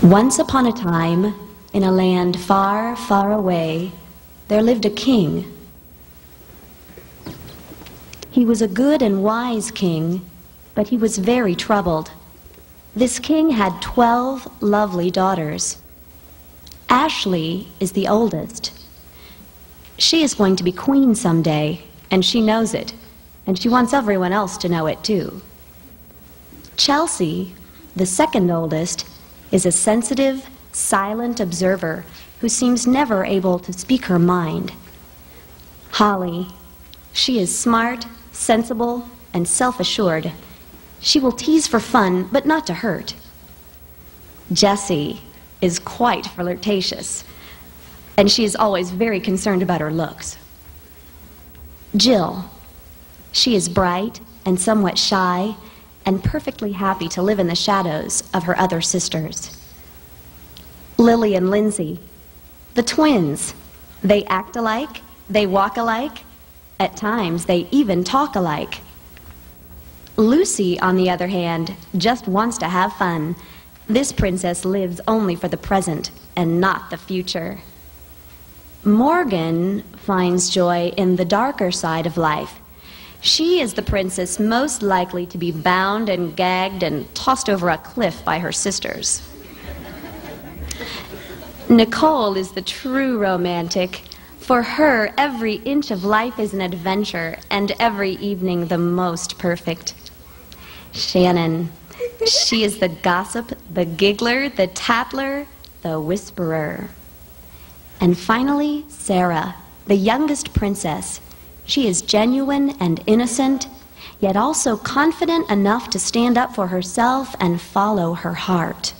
Once upon a time, in a land far, far away, there lived a king. He was a good and wise king, but he was very troubled. This king had 12 lovely daughters. Ashley is the oldest. She is going to be queen someday, and she knows it, and she wants everyone else to know it too. Chelsea, the second oldest, is a sensitive, silent observer who seems never able to speak her mind. Holly, she is smart, sensible, and self-assured. She will tease for fun, but not to hurt. Jessie is quite flirtatious, and she is always very concerned about her looks. Jill, she is bright and somewhat shy, and perfectly happy to live in the shadows of her other sisters. Lily and Lindsay, the twins. They act alike, they walk alike, at times they even talk alike. Lucy, on the other hand, just wants to have fun. This princess lives only for the present and not the future. Morgan finds joy in the darker side of life. She is the princess most likely to be bound and gagged and tossed over a cliff by her sisters. Nicole is the true romantic. For her, every inch of life is an adventure, and every evening the most perfect. Shannon, she is the gossip, the giggler, the tattler, the whisperer. And finally, Sarah, the youngest princess. She is genuine and innocent, yet also confident enough to stand up for herself and follow her heart.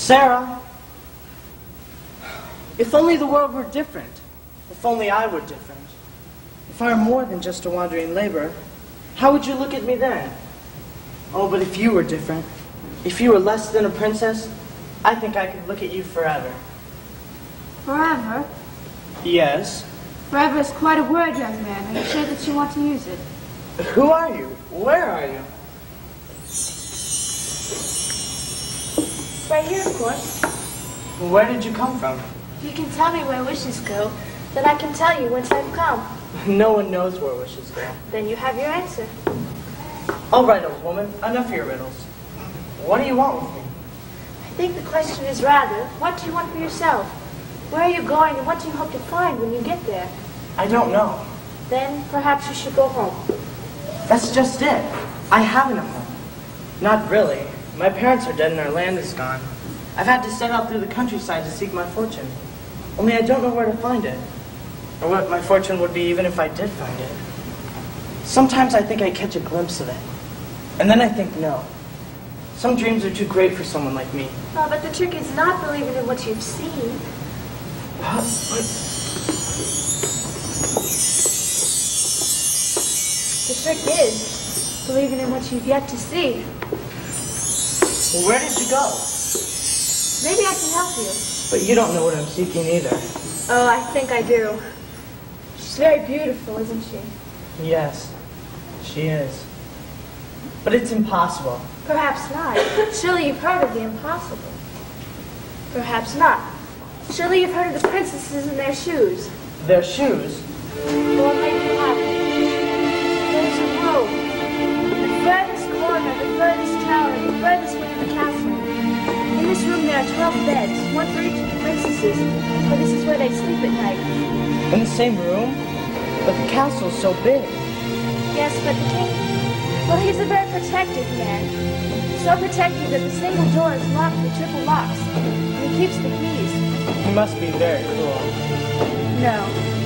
Sarah, if only the world were different. If only I were different. If I were more than just a wandering laborer, how would you look at me then? Oh, but if you were different, if you were less than a princess, I think I could look at you forever. Forever? Yes. Forever is quite a word, young man. Are you sure that you want to use it? Who are you? Where are you? Right here, of course. Where did you come from? If you can tell me where wishes go, then I can tell you whence I've come. No one knows where wishes go. Then you have your answer. All right, old woman. Enough of your riddles. What do you want with me? think the question is rather, what do you want for yourself? Where are you going and what do you hope to find when you get there? I don't know. Then perhaps you should go home. That's just it. I haven't a home. Not really. My parents are dead and our land is gone. I've had to set out through the countryside to seek my fortune. Only I don't know where to find it. Or what my fortune would be even if I did find it. Sometimes I think I catch a glimpse of it. And then I think no. Some dreams are too great for someone like me. Oh, but the trick is not believing in what you've seen. What? The trick is believing in what you've yet to see. Well, where did you go? Maybe I can help you. But you don't know what I'm seeking either. Oh, I think I do. She's very beautiful, isn't she? Yes, she is. But it's impossible. Perhaps not. Surely you've heard of the impossible. Perhaps not. Surely you've heard of the princesses in their shoes. Their shoes? Well, maybe you haven't. There's a room. The furthest corner, the furthest tower, the furthest wing of the castle. In this room there are 12 beds, one for each of the princesses, for this is where they sleep at night. In the same room? But the castle's so big. Yes, but the king, well, he's a very protective man. So protective that the single door is locked with triple locks, and he keeps the keys. He must be very cruel. No,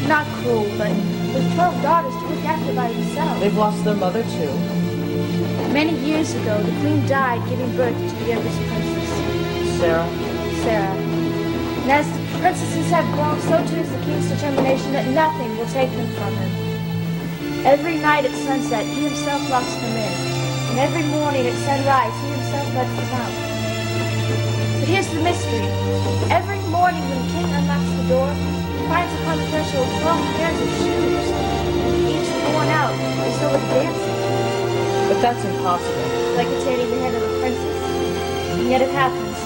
not cruel, but with 12 daughters to look after by himself. They've lost their mother too. Many years ago, the queen died giving birth to the youngest princess. Sarah? Sarah. And as the princesses have grown, so too is the king's determination that nothing will take them from him. Every night at sunset, he himself locks them in. And every morning at sunrise, he himself lets them out. But here's the mystery. Every morning when the king unlocks the door, he finds upon the threshold 12 pairs of shoes, each worn out as though with dancing. But that's impossible. Like attaining the hand of a princess. And yet it happens.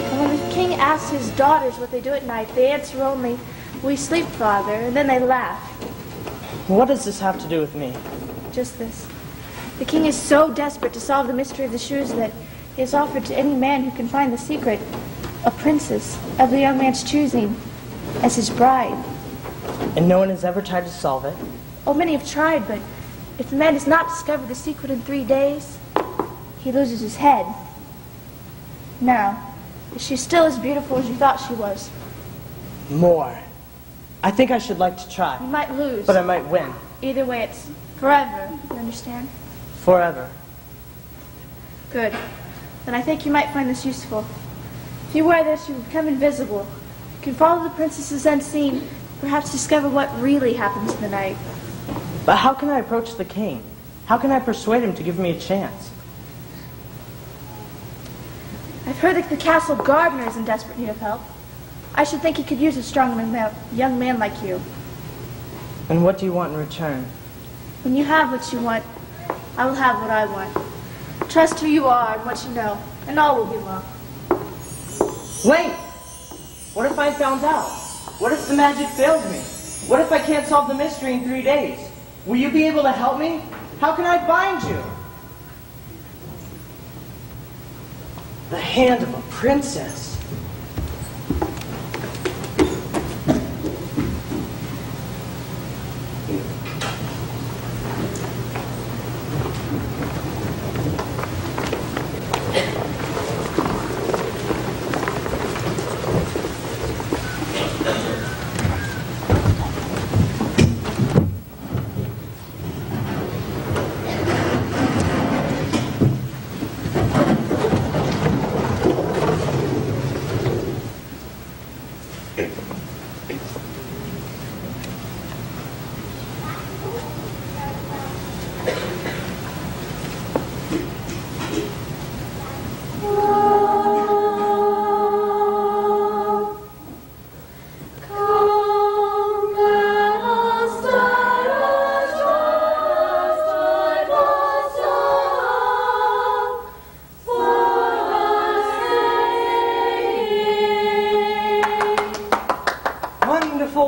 And when the king asks his daughters what they do at night, they answer only, "We sleep, father," and then they laugh. What does this have to do with me? Just this. The king is so desperate to solve the mystery of the shoes that he has offered to any man who can find the secret a princess of the young man's choosing as his bride. And no one has ever tried to solve it? Oh, many have tried, but if the man does not discover the secret in 3 days, he loses his head. Now, is she still as beautiful as you thought she was? More. I think I should like to try. You might lose. But I might win. Either way, it's forever. You understand? Forever. Good. Then I think you might find this useful. If you wear this, you become invisible. You can follow the princesses unseen, perhaps discover what really happens in the night. But how can I approach the king? How can I persuade him to give me a chance? I've heard that the castle gardener is in desperate need of help. I should think he could use a strong young man like you. And what do you want in return? When you have what you want, I will have what I want. Trust who you are and what you know, and all will be well. Wait! What if I found out? What if the magic fails me? What if I can't solve the mystery in 3 days? Will you be able to help me? How can I find you? The hand of a princess.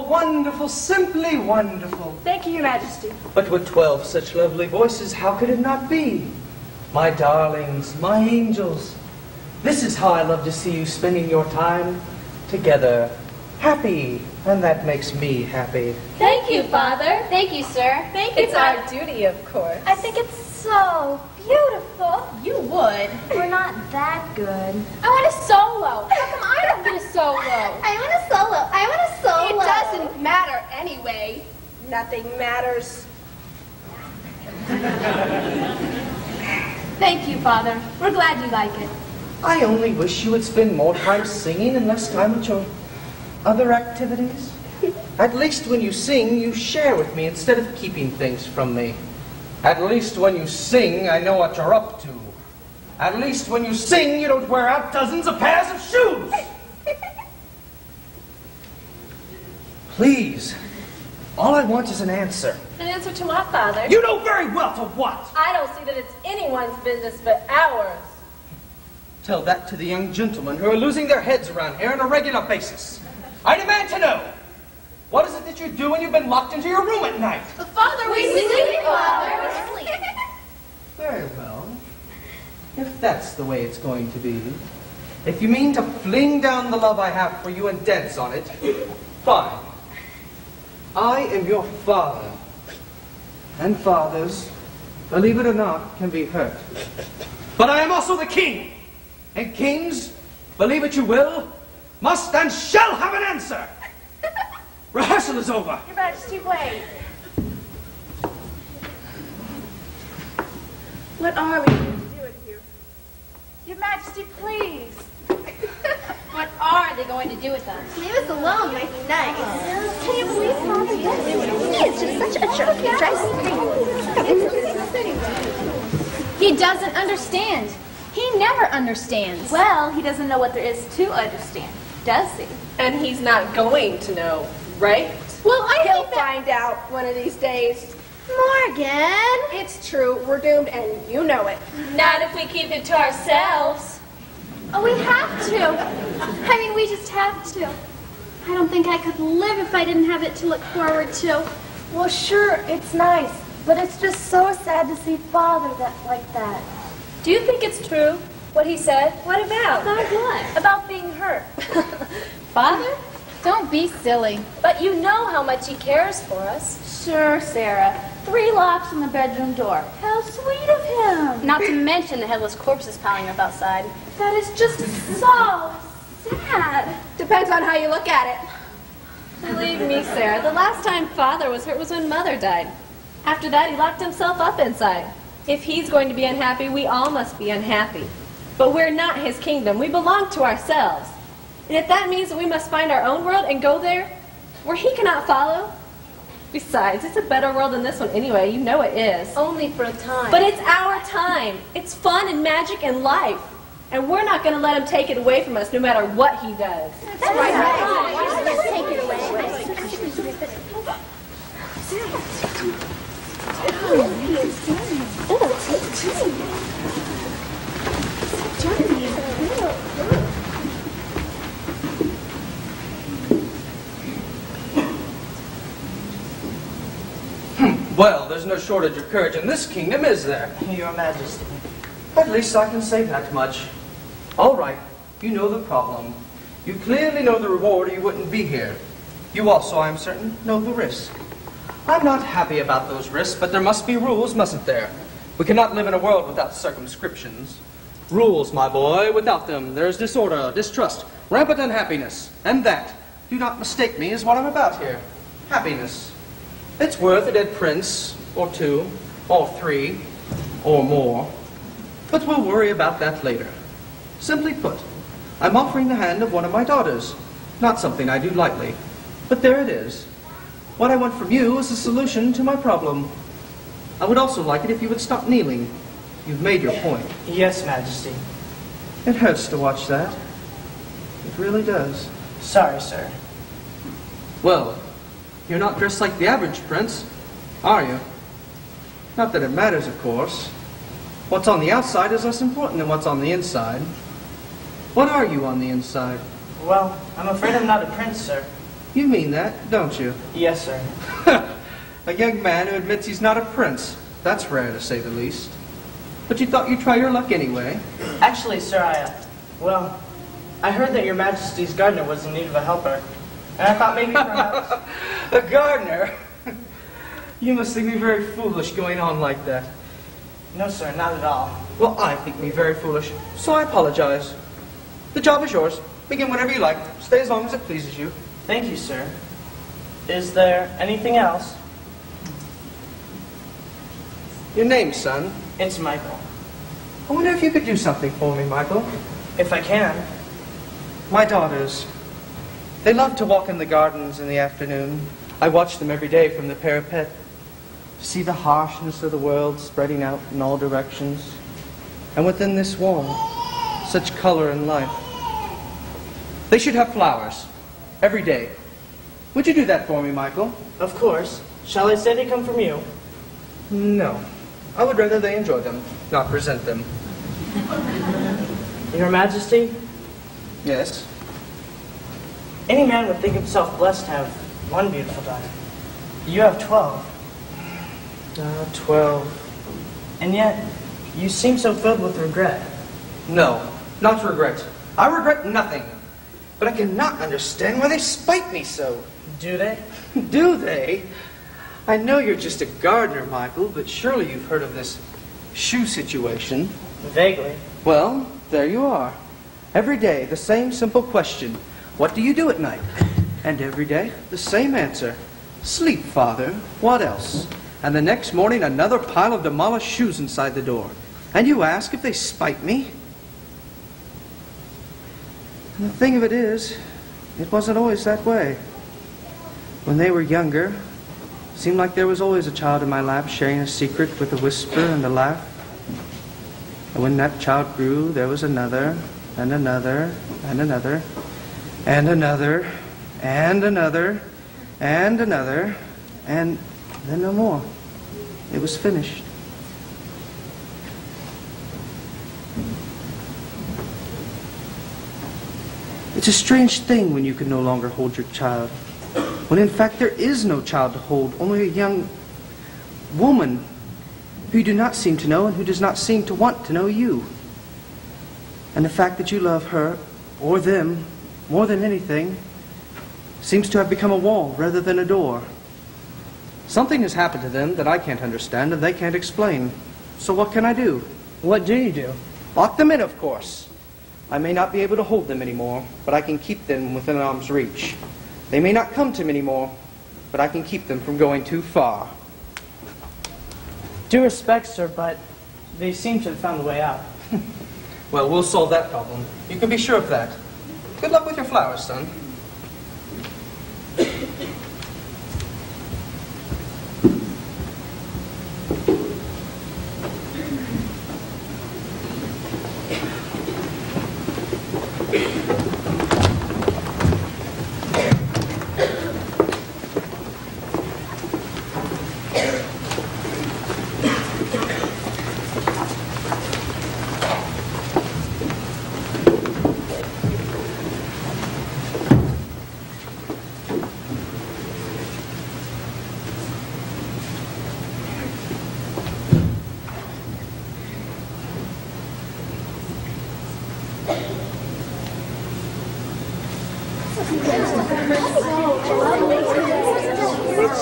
Wonderful, simply wonderful. Thank you, Your Majesty. But with 12 such lovely voices, how could it not be? My darlings, my angels, This is how I love to see you spending your time together. Happy, and that makes me happy. Thank you, Father. Thank you, sir. Thank you. It's our duty, of course. I think it's so beautiful. You would. We're not that good. I want a solo. How come I don't get a solo? I want a solo. I want a solo. It doesn't matter anyway. Nothing matters. Thank you, Father. We're glad you like it. I only wish you would spend more time singing and less time at your other activities. At least when you sing, you share with me instead of keeping things from me. At least when you sing, I know what you're up to. At least when you sing, you don't wear out dozens of pairs of shoes. Please, all I want is an answer. An answer to what, Father? You know very well to what. I don't see that it's anyone's business but ours. Tell that to the young gentlemen who are losing their heads around here on a regular basis. I demand to know, what is it that you do when you've been locked into your room at night? Father, we sleep, Father. Very well. If that's the way it's going to be, if you mean to fling down the love I have for you and dance on it, fine. I am your father. And fathers, believe it or not, can be hurt. But I am also the king. And kings, believe it you will, must and shall have an answer. Rehearsal is over. Your Majesty, wait. What are we doing here? Your Majesty, please. What are they going to do with us? Leave us alone, might be nice. Can you believe Father does it? He is just such a jerk. He drives me crazy. He doesn't understand. He never understands. Well, he doesn't know what there is to understand, does he? And he's not going to know, right? Well, I He'll think that... find out one of these days. Morgan! It's true, we're doomed, and you know it. Not if we keep it to ourselves. Oh, we have to. I mean, we just have to. I don't think I could live if I didn't have it to look forward to. Well, sure, it's nice, but it's just so sad to see Father like that. Do you think it's true, what he said? What about? About what? About being hurt. Father? Don't be silly. But you know how much he cares for us. Sure, Sarah. 3 locks on the bedroom door. How sweet of him. Not to mention the headless corpses piling up outside. That is just so sad. Depends on how you look at it. Believe me, Sarah, the last time Father was hurt was when Mother died. After that, he locked himself up inside. If he's going to be unhappy, we all must be unhappy. But we're not his kingdom. We belong to ourselves. And if that means that we must find our own world and go there, where he cannot follow. Besides, it's a better world than this one anyway. You know it is. Only for a time. But it's our time. It's fun and magic and life. And we're not going to let him take it away from us no matter what he does. That's right. Let's take it away. Well, there's no shortage of courage in this kingdom, is there? Your Majesty. At least I can say that much. All right, you know the problem. You clearly know the reward or you wouldn't be here. You also, I'm certain, know the risk. I'm not happy about those risks, but there must be rules, mustn't there? We cannot live in a world without circumscriptions. Rules, my boy. Without them, there's disorder, distrust, rampant unhappiness. And that, do not mistake me, is what I'm about here. Happiness. It's worth a dead prince, or 2, or 3, or more. But we'll worry about that later. Simply put, I'm offering the hand of one of my daughters. Not something I do lightly, but there it is. What I want from you is a solution to my problem. I would also like it if you would stop kneeling. You've made your point. Yes, Majesty. It hurts to watch that. It really does. Sorry, sir. Well, you're not dressed like the average prince, are you? Not that it matters, of course. What's on the outside is less important than what's on the inside. What are you on the inside? Well, I'm afraid I'm not a prince, sir. You mean that, don't you? Yes, sir. A young man who admits he's not a prince. That's rare, to say the least. But you thought you'd try your luck anyway. Actually, sir, Well, I heard that your Majesty's gardener was in need of a helper. And I thought maybe perhaps... A gardener? You must think me very foolish going on like that. No, sir, not at all. Well, I think me very foolish, so I apologize. The job is yours. Begin whenever you like. Stay as long as it pleases you. Thank you, sir. Is there anything else? Your name, son? It's Michael. I wonder if you could do something for me, Michael. If I can. My daughters, they love to walk in the gardens in the afternoon. I watch them every day from the parapet. See the harshness of the world spreading out in all directions. And within this wall, such color and life. They should have flowers every day. Would you do that for me, Michael? Of course. Shall I say they come from you? No. I would rather they enjoy them, not resent them. Your Majesty, Yes? any man would think himself blessed to have one beautiful daughter. You have 12. 12. And yet, you seem so filled with regret. No, not regret. I regret nothing. But I cannot understand why they spite me so. Do they? Do they? I know you're just a gardener, Michael, but surely you've heard of this shoe situation. Vaguely. Well, there you are. Every day, the same simple question. What do you do at night? And every day, the same answer. Sleep, Father. What else? And the next morning, another pile of demolished shoes inside the door. And you ask if they spite me? And the thing of it is, it wasn't always that way. When they were younger, it seemed like there was always a child in my lap sharing a secret with a whisper and a laugh. And when that child grew, there was another, and another, and another, and another, and another, and another, and then no more. It was finished. It's a strange thing when you can no longer hold your child. When in fact there is no child to hold, only a young woman who you do not seem to know and who does not seem to want to know you. And the fact that you love her, or them, more than anything, seems to have become a wall rather than a door. Something has happened to them that I can't understand and they can't explain. So what can I do? What do you do? Lock them in, of course. I may not be able to hold them anymore, but I can keep them within arm's reach. They may not come to me anymore, but I can keep them from going too far. Due respect, sir, but they seem to have found a way out. Well, we'll solve that problem. You can be sure of that. Good luck with your flowers, son.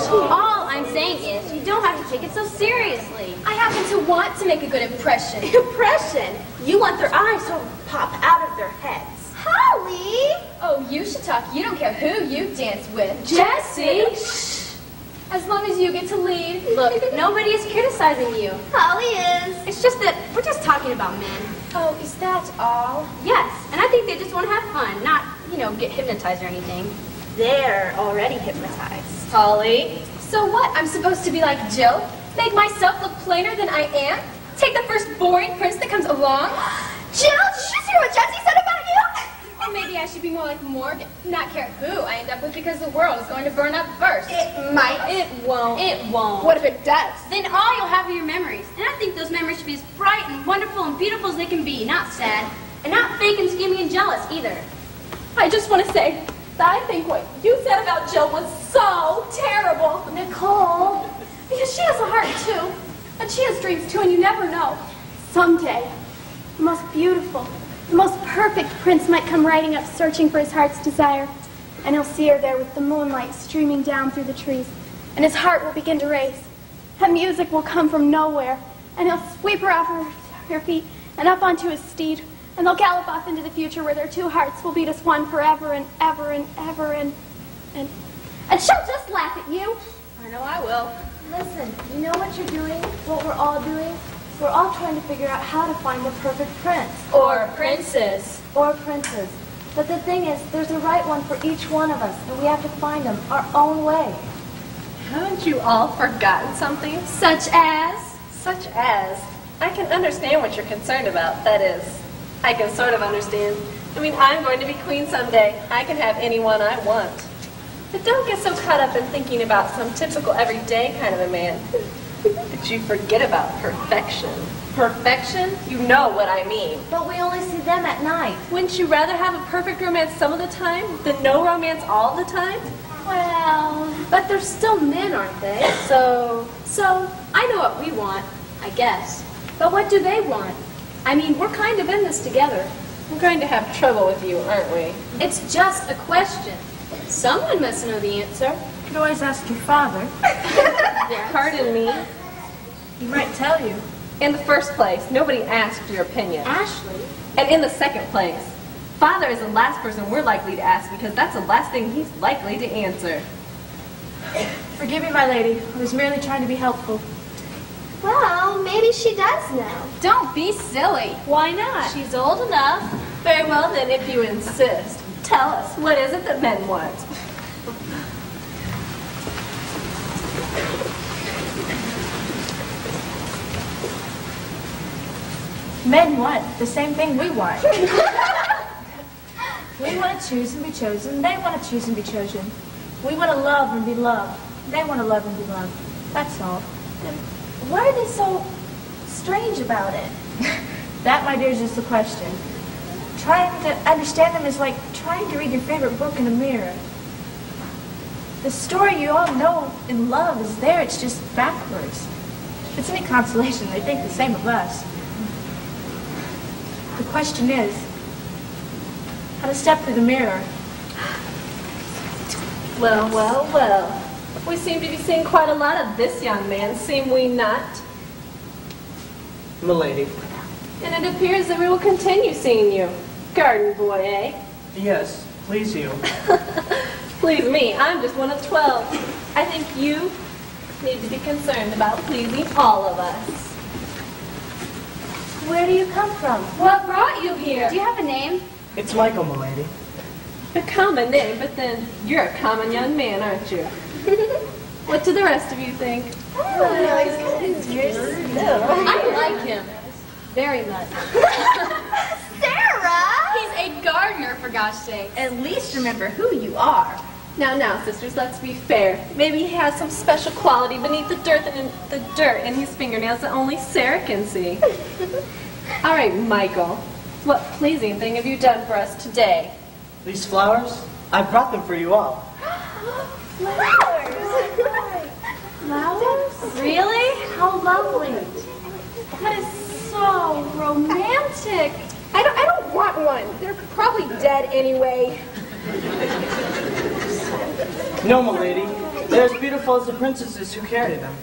All I'm saying is, you don't have to take it so seriously. I happen to want to make a good impression. Impression? You want their eyes to pop out of their heads. Holly! Oh, you should talk. You don't care who you dance with. Jessie! As long as you get to lead. Look, nobody is criticizing you. Holly is. It's just that we're just talking about men. Oh, is that all? Yes, and I think they just want to have fun, not, get hypnotized or anything. They're already hypnotized. Holly. So what? I'm supposed to be like Jill? Make myself look plainer than I am? Take the first boring prince that comes along? Jill, did you just hear what Jessie said about you? Or maybe I should be more like Morgan. Not care who I end up with because the world is going to burn up first. It might. It won't. It won't. What if it does? Then all you'll have are your memories. And I think those memories should be as bright and wonderful and beautiful as they can be, not sad. And not fake and scheming and jealous either. I just want to say that I think what you said about Jill was so terrible. Nicole. Because she has a heart too. And she has dreams too, and you never know. Someday, the most beautiful, The most perfect prince might come riding up searching for his heart's desire, and he'll see her there with the moonlight streaming down through the trees, and his heart will begin to race. And music will come from nowhere, and he'll sweep her off her feet and up onto his steed, and they'll gallop off into the future where their two hearts will beat as one forever and ever and ever and she'll just laugh at you. I know I will. Listen, you know what you're doing? What we're all doing? We're all trying to figure out how to find the perfect prince. Or princess. Or princess. But the thing is, there's a right one for each one of us, and we have to find them our own way. Haven't you all forgotten something? Such as? Such as? I can understand what you're concerned about. That is, I can sort of understand. I mean, I'm going to be queen someday. I can have anyone I want. But don't get so caught up in thinking about some typical everyday kind of a man that you forget about perfection. Perfection? You know what I mean. But we only see them at night. Wouldn't you rather have a perfect romance some of the time than no romance all the time? Well, but they're still men, aren't they? So I know what we want, I guess. But what do they want? I mean, we're kind of in this together. we're going to have trouble with you, aren't we? It's just a question. Someone must know the answer. You could always ask your father. Pardon me. He might tell you. In the first place, nobody asked your opinion. Ashley? And in the second place, Father is the last person we're likely to ask because that's the last thing he's likely to answer. Forgive me, my lady. I was merely trying to be helpful. Well, maybe she does know. Don't be silly. Why not? She's old enough. Very well then, if you insist. Tell us, what is it that men want? Men want the same thing we want. We want to choose and be chosen. They want to choose and be chosen. We want to love and be loved. They want to love and be loved. That's all. And why are they so strange about it? That, my dear, is just the question. Trying to understand them is like trying to read your favorite book in a mirror. The story you all know and love is there. It's just backwards. If it's any consolation, they think the same of us. The question is, how to step through the mirror. Well, well, well. We seem to be seeing quite a lot of this young man, seem we not? Milady. And it appears that we will continue seeing you. Garden boy, eh? Yes, please you. Please me, I'm just one of 12. I think you need to be concerned about pleasing all of us. Where do you come from? What brought you here? Do you have a name? It's Michael, milady. A common name, but then you're a common young man, aren't you? What do the rest of you think? I like him. Very much. Sarah! He's a gardener, for gosh sake. At least remember who you are. Now, sisters, let's be fair. Maybe he has some special quality beneath the dirt in his fingernails that only Sarah can see. All right, Michael, what pleasing thing have you done for us today? These flowers? I brought them for you all. Flowers? Really? How lovely. That is so romantic. I don't want one. They're probably dead anyway. No, milady. They're as beautiful as the princesses who carry them.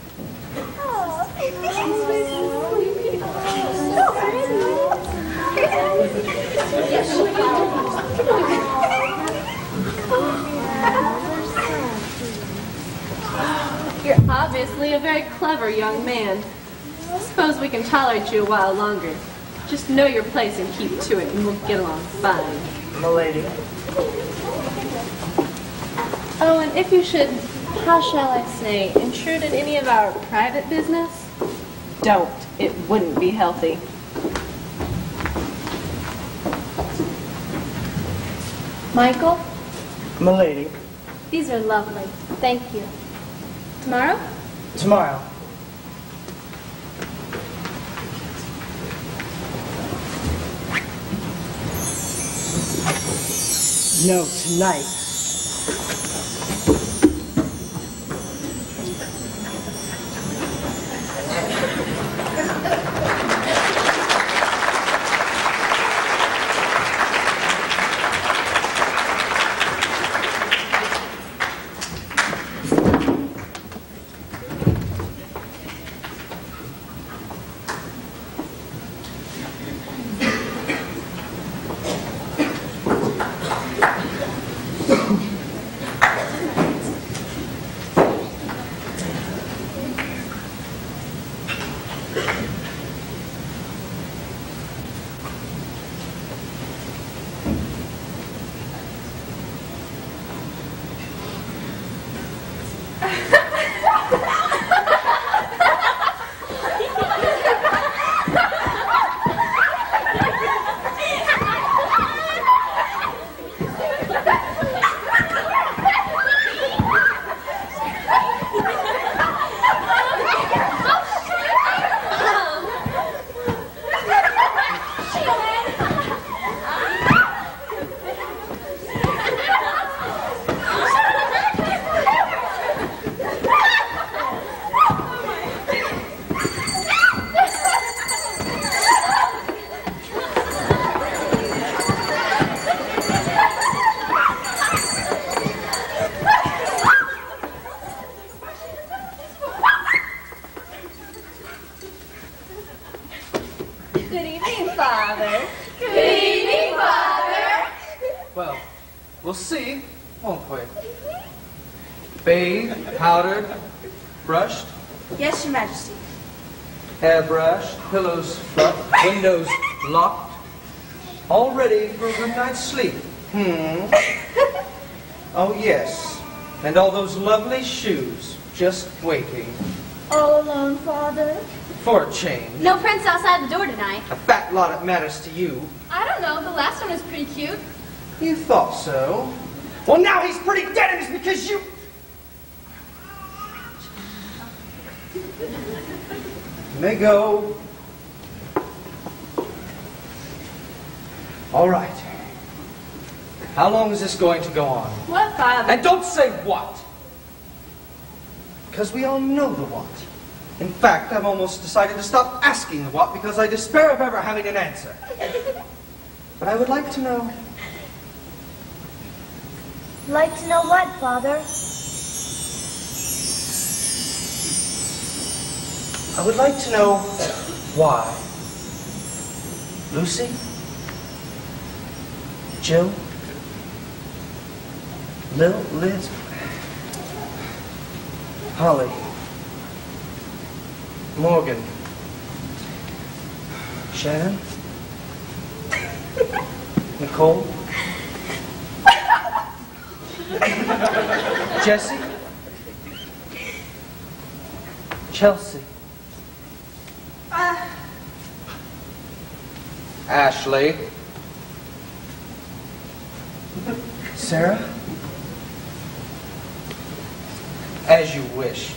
You're obviously a very clever young man. I suppose we can tolerate you a while longer. Just know your place and keep to it, and we'll get along fine. Milady. Oh, and if you should, how shall I say, intrude in any of our private business, don't. It wouldn't be healthy. Michael, Milady. These are lovely. Thank you. Tomorrow? Tomorrow. No, tonight. We'll see, won't we? Bathed, powdered, brushed, Yes, Your Majesty. hair brushed, pillows fluffed, windows locked, all ready for a good night's sleep. Oh, yes. And all those lovely shoes just waiting All alone, Father? for a change. No prince outside the door tonight. A fat lot that matters to you. I don't know, the last one was pretty cute. You thought so. Well, now he's pretty dead, and it's because you... You may go. All right. How long is this going to go on? What, Father? And don't say what. Because we all know the what. In fact, I've almost decided to stop asking the what because I despair of ever having an answer. But I would like to know... Like to know what, Father? I would like to know why. Lucy? Jill? Liz? Holly? Morgan? Shannon? Nicole? Jessie? Chelsea? Ashley? Sarah? As you wish.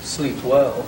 Sleep well.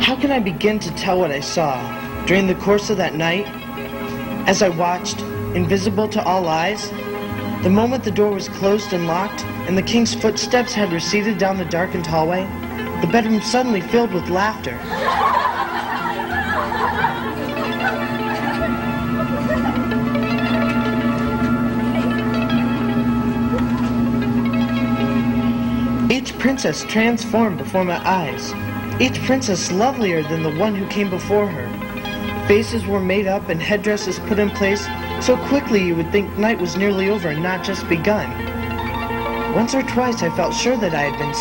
How can I begin to tell what I saw during the course of that night? As I watched, invisible to all eyes, the moment the door was closed and locked, and the king's footsteps had receded down the darkened hallway, the bedroom suddenly filled with laughter. Each princess transformed before my eyes. Each princess lovelier than the one who came before her. Faces were made up and headdresses put in place so quickly you would think night was nearly over and not just begun. Once or twice I felt sure that I had been